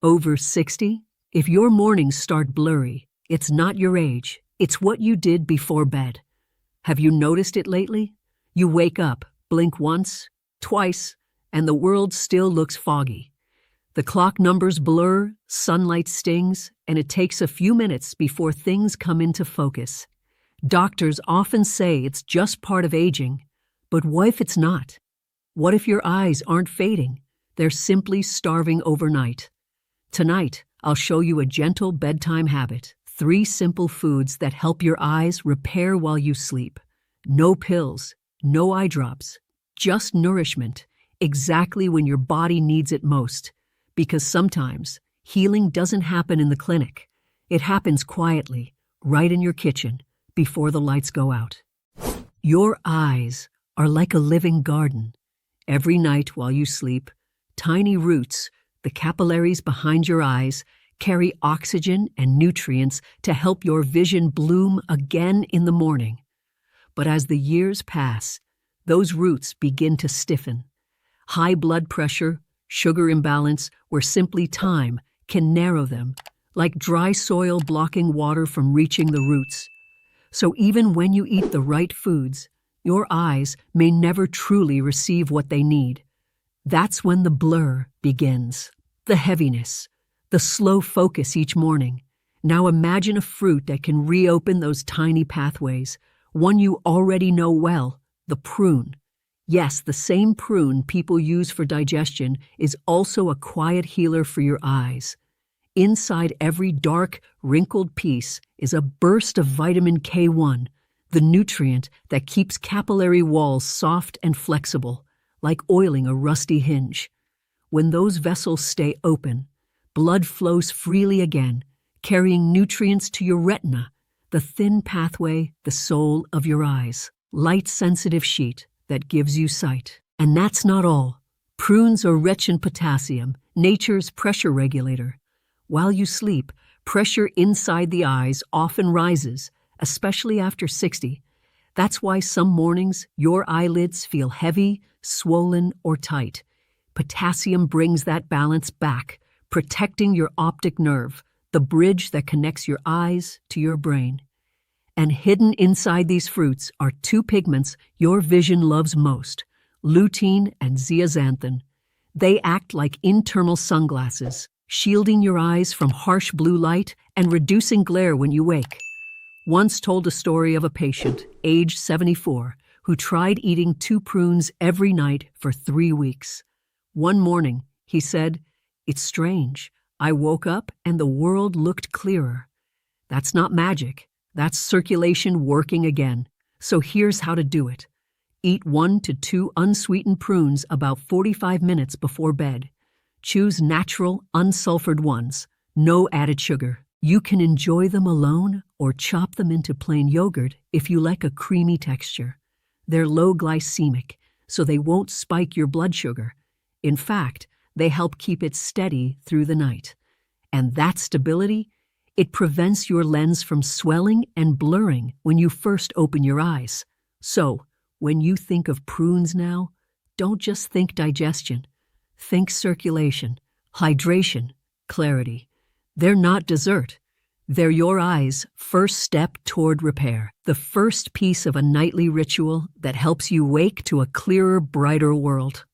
Over 60? If your mornings start blurry, it's not your age, it's what you did before bed. Have you noticed it lately? You wake up, blink once, twice, and the world still looks foggy. The clock numbers blur, sunlight stings, and it takes a few minutes before things come into focus. Doctors often say it's just part of aging, but what if it's not? What if your eyes aren't fading? They're simply starving overnight. Tonight, I'll show you a gentle bedtime habit, 3 simple foods that help your eyes repair while you sleep. No pills, no eye drops, just nourishment, exactly when your body needs it most. Because sometimes, healing doesn't happen in the clinic. It happens quietly, right in your kitchen, before the lights go out. Your eyes are like a living garden. Every night while you sleep, tiny roots, the capillaries behind your eyes, carry oxygen and nutrients to help your vision bloom again in the morning. But as the years pass, those roots begin to stiffen. High blood pressure, sugar imbalance, or simply time can narrow them, like dry soil blocking water from reaching the roots. So even when you eat the right foods, your eyes may never truly receive what they need. That's when the blur begins. The heaviness, the slow focus each morning. Now imagine a fruit that can reopen those tiny pathways, one you already know well, the prune. Yes, the same prune people use for digestion is also a quiet healer for your eyes. Inside every dark, wrinkled piece is a burst of vitamin K1, the nutrient that keeps capillary walls soft and flexible, like oiling a rusty hinge. When those vessels stay open, blood flows freely again, carrying nutrients to your retina, the thin pathway, the soul of your eyes, light-sensitive sheet that gives you sight. And that's not all. Prunes are rich in potassium, nature's pressure regulator. While you sleep, pressure inside the eyes often rises, especially after 60. That's why some mornings your eyelids feel heavy, swollen, or tight. Potassium brings that balance back, protecting your optic nerve, the bridge that connects your eyes to your brain. And hidden inside these fruits are 2 pigments your vision loves most, lutein and zeaxanthin. They act like internal sunglasses, shielding your eyes from harsh blue light and reducing glare when you wake. Once told a story of a patient, age 74, who tried eating 2 prunes every night for 3 weeks. One morning, he said, "It's strange. I woke up and the world looked clearer." That's not magic. That's circulation working again. So here's how to do it. Eat 1 to 2 unsweetened prunes about 45 minutes before bed. Choose natural, unsulfured ones, no added sugar. You can enjoy them alone or chop them into plain yogurt if you like a creamy texture. They're low glycemic, so they won't spike your blood sugar. In fact, they help keep it steady through the night. And that stability, it prevents your lens from swelling and blurring when you first open your eyes. So, when you think of prunes now, don't just think digestion. Think circulation, hydration, clarity. They're not dessert. They're your eyes' first step toward repair, the first piece of a nightly ritual that helps you wake to a clearer, brighter world.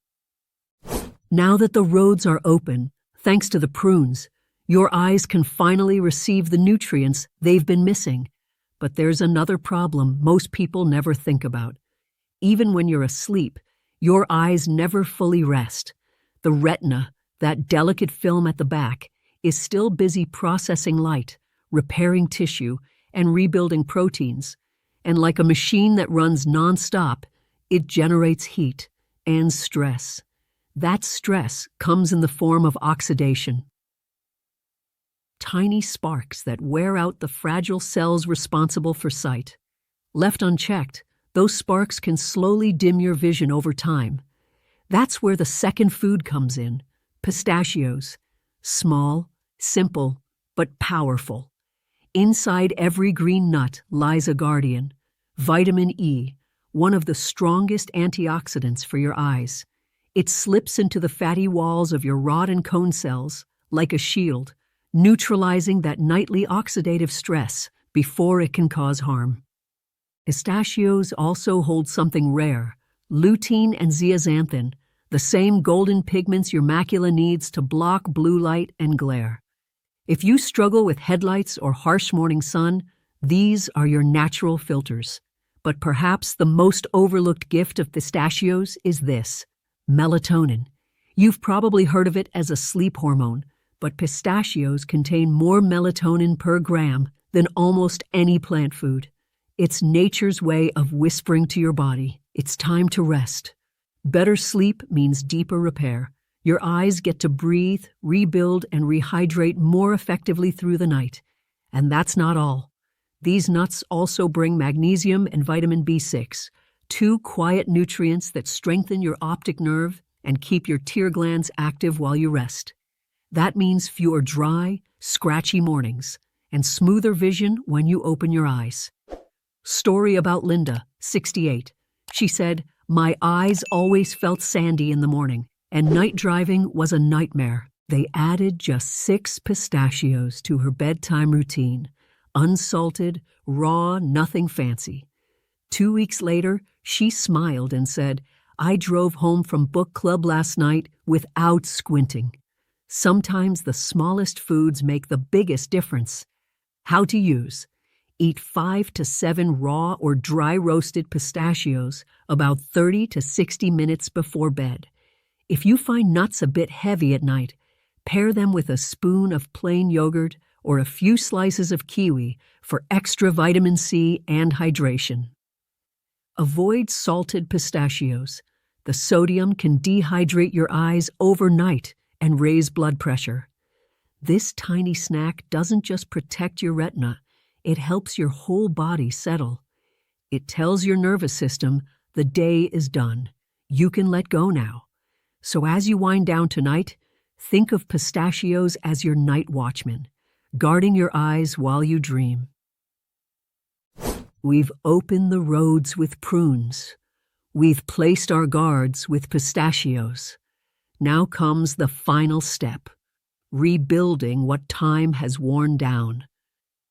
Now that the roads are open, thanks to the prunes, your eyes can finally receive the nutrients they've been missing. But there's another problem most people never think about. Even when you're asleep, your eyes never fully rest. The retina, that delicate film at the back, is still busy processing light, repairing tissue, and rebuilding proteins. And like a machine that runs nonstop, it generates heat and stress. That stress comes in the form of oxidation. Tiny sparks that wear out the fragile cells responsible for sight. Left unchecked, those sparks can slowly dim your vision over time. That's where the second food comes in, pistachios. Small, simple, but powerful. Inside every green nut lies a guardian, vitamin E, one of the strongest antioxidants for your eyes. It slips into the fatty walls of your rod and cone cells, like a shield, neutralizing that nightly oxidative stress before it can cause harm. Pistachios also hold something rare, lutein and zeaxanthin, the same golden pigments your macula needs to block blue light and glare. If you struggle with headlights or harsh morning sun, these are your natural filters. But perhaps the most overlooked gift of pistachios is this: melatonin. You've probably heard of it as a sleep hormone, but pistachios contain more melatonin per gram than almost any plant food. It's nature's way of whispering to your body, it's time to rest. Better sleep means deeper repair. Your eyes get to breathe, rebuild, and rehydrate more effectively through the night. And that's not all. These nuts also bring magnesium and vitamin B6, two quiet nutrients that strengthen your optic nerve and keep your tear glands active while you rest. That means fewer dry, scratchy mornings and smoother vision when you open your eyes. Story about Linda, 68. She said, "My eyes always felt sandy in the morning, and night driving was a nightmare." They added just 6 pistachios to her bedtime routine. Unsalted, raw, nothing fancy. 2 weeks later, she smiled and said, "I drove home from book club last night without squinting." Sometimes the smallest foods make the biggest difference. How to use: eat 5 to 7 raw or dry roasted pistachios about 30 to 60 minutes before bed. If you find nuts a bit heavy at night, pair them with a spoon of plain yogurt or a few slices of kiwi for extra vitamin C and hydration. Avoid salted pistachios. The sodium can dehydrate your eyes overnight and raise blood pressure. This tiny snack doesn't just protect your retina, it helps your whole body settle. It tells your nervous system the day is done. You can let go now. So as you wind down tonight, think of pistachios as your night watchman, guarding your eyes while you dream. We've opened the roads with prunes. We've placed our guards with pistachios. Now comes the final step: rebuilding what time has worn down.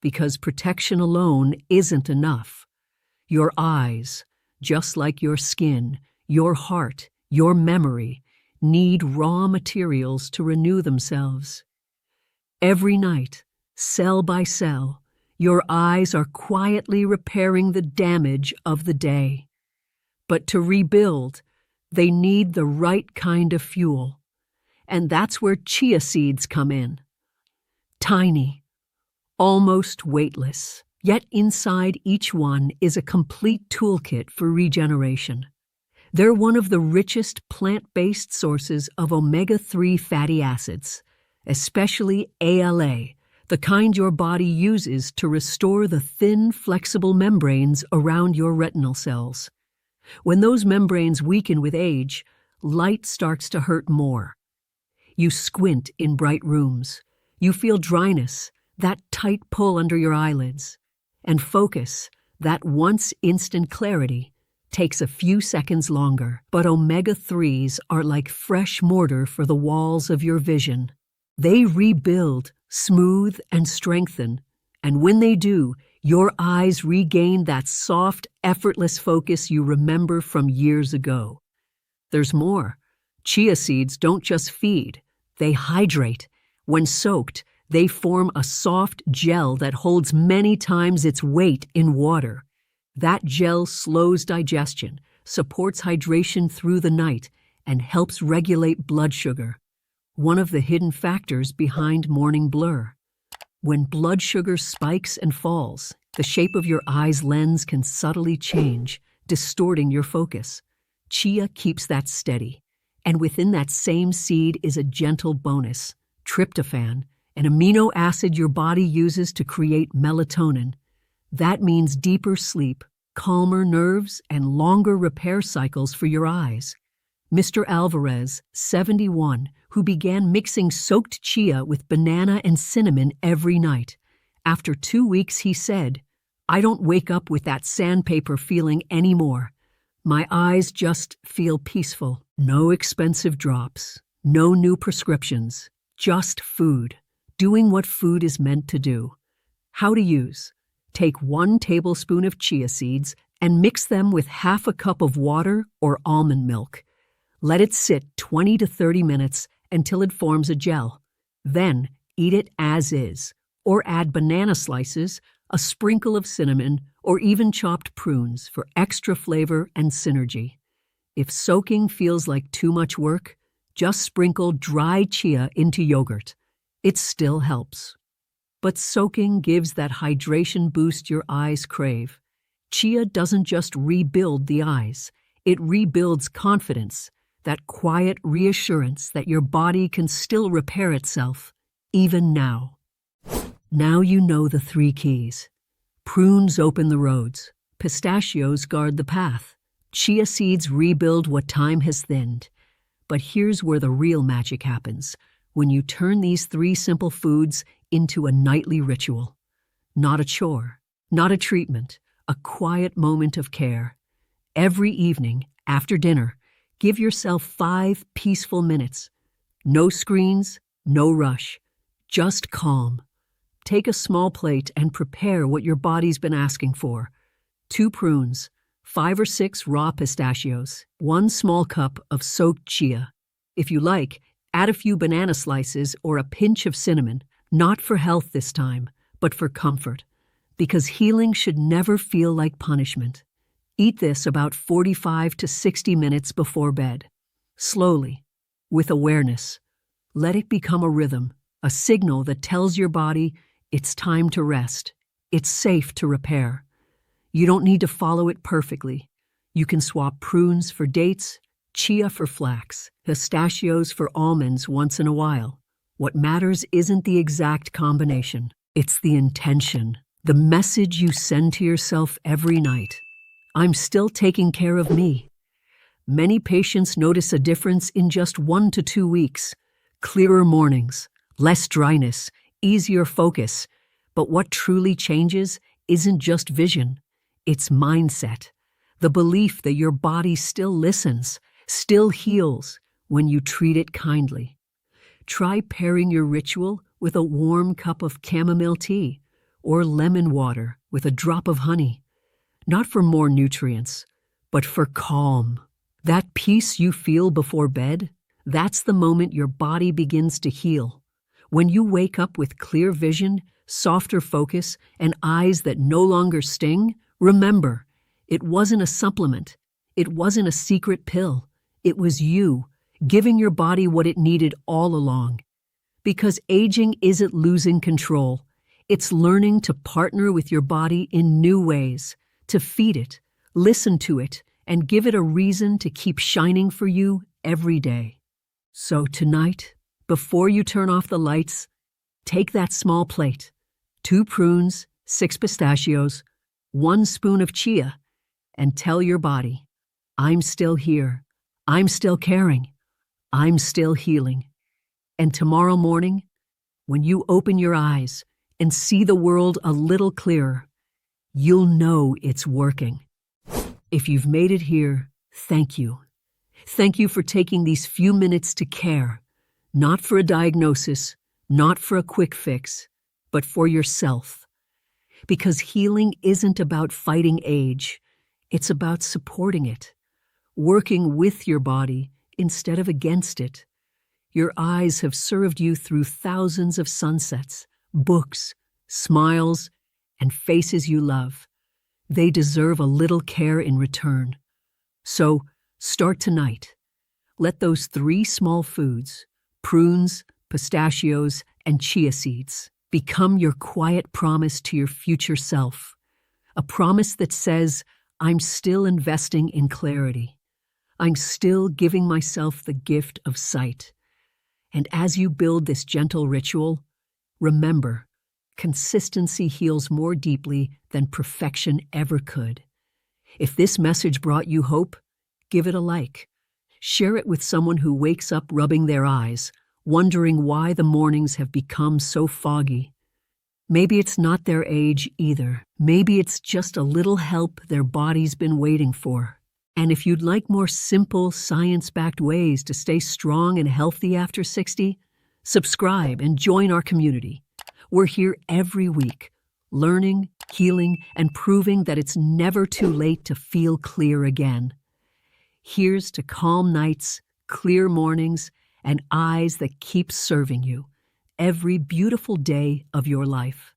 Because protection alone isn't enough. Your eyes, just like your skin, your heart, your memory, need raw materials to renew themselves. Every night, cell by cell, your eyes are quietly repairing the damage of the day. But to rebuild, they need the right kind of fuel. And that's where chia seeds come in. Tiny, almost weightless, yet inside each one is a complete toolkit for regeneration. They're one of the richest plant-based sources of omega-3 fatty acids, especially ALA, the kind your body uses to restore the thin, flexible membranes around your retinal cells. When those membranes weaken with age, light starts to hurt more. You squint in bright rooms. You feel dryness, that tight pull under your eyelids. And focus, that once instant clarity, takes a few seconds longer. But omega-3s are like fresh mortar for the walls of your vision. They rebuild, smooth, and strengthen. And when they do, your eyes regain that soft, effortless focus you remember from years ago. There's more. Chia seeds don't just feed, they hydrate. When soaked, they form a soft gel that holds many times its weight in water. That gel slows digestion, supports hydration through the night, and helps regulate blood sugar, one of the hidden factors behind morning blur. When blood sugar spikes and falls, the shape of your eye's lens can subtly change, distorting your focus. Chia keeps that steady. And within that same seed is a gentle bonus: tryptophan, an amino acid your body uses to create melatonin. That means deeper sleep, calmer nerves, and longer repair cycles for your eyes. Mr. Alvarez, 71, who began mixing soaked chia with banana and cinnamon every night. After 2 weeks, he said, "I don't wake up with that sandpaper feeling anymore. My eyes just feel peaceful. No expensive drops, no new prescriptions, Just food, doing what food is meant to do. How to use. Take 1 tablespoon of chia seeds and mix them with half a cup of water or almond milk. Let it sit 20 to 30 minutes until it forms a gel. Then eat it as is, or add banana slices, a sprinkle of cinnamon, or even chopped prunes for extra flavor and synergy. If soaking feels like too much work, just sprinkle dry chia into yogurt. It still helps. But soaking gives that hydration boost your eyes crave. Chia doesn't just rebuild the eyes, it rebuilds confidence, that quiet reassurance that your body can still repair itself, even now. Now you know the 3 keys. Prunes open the roads, pistachios guard the path, chia seeds rebuild what time has thinned. But here's where the real magic happens, when you turn these 3 simple foods into a nightly ritual. Not a chore, not a treatment, a quiet moment of care. Every evening, after dinner, give yourself 5 peaceful minutes. No screens, no rush, just calm. Take a small plate and prepare what your body's been asking for. 2 prunes, 5 or 6 raw pistachios, 1 small cup of soaked chia. If you like, add a few banana slices or a pinch of cinnamon, not for health this time, but for comfort. Because healing should never feel like punishment. Eat this about 45 to 60 minutes before bed. Slowly, with awareness. Let it become a rhythm, a signal that tells your body it's time to rest. It's safe to repair. You don't need to follow it perfectly. You can swap prunes for dates, chia for flax, pistachios for almonds once in a while. What matters isn't the exact combination. It's the intention, the message you send to yourself every night. I'm still taking care of me. Many patients notice a difference in just 1 to 2 weeks. Clearer mornings, less dryness, easier focus. But what truly changes isn't just vision. It's mindset. The belief that your body still listens, still heals when you treat it kindly. Try pairing your ritual with a warm cup of chamomile tea or lemon water with a drop of honey. Not for more nutrients, but for calm. That peace you feel before bed, that's the moment your body begins to heal. When you wake up with clear vision, softer focus, and eyes that no longer sting, remember, it wasn't a supplement. It wasn't a secret pill. It was you, giving your body what it needed all along. Because aging isn't losing control. It's learning to partner with your body in new ways, to feed it, listen to it, and give it a reason to keep shining for you every day. So tonight, before you turn off the lights, take that small plate, 2 prunes, 6 pistachios, 1 spoon of chia, and tell your body, I'm still here, I'm still caring, I'm still healing. And tomorrow morning, when you open your eyes and see the world a little clearer, you'll know it's working. If you've made it here, thank you. Thank you for taking these few minutes to care, not for a diagnosis, not for a quick fix, but for yourself. Because healing isn't about fighting age, it's about supporting it, working with your body instead of against it. Your eyes have served you through thousands of sunsets, books, smiles, and faces you love. They deserve a little care in return. So, start tonight. Let those 3 small foods, prunes, pistachios, and chia seeds, become your quiet promise to your future self. A promise that says, I'm still investing in clarity. I'm still giving myself the gift of sight. And as you build this gentle ritual, remember, consistency heals more deeply than perfection ever could. If this message brought you hope, give it a like. Share it with someone who wakes up rubbing their eyes, wondering why the mornings have become so foggy. Maybe it's not their age either. Maybe it's just a little help their body's been waiting for. And if you'd like more simple, science-backed ways to stay strong and healthy after 60, Subscribe and join our community. We're here every week, learning, healing, and proving that it's never too late to feel clear again. Here's to calm nights, clear mornings, and eyes that keep serving you every beautiful day of your life.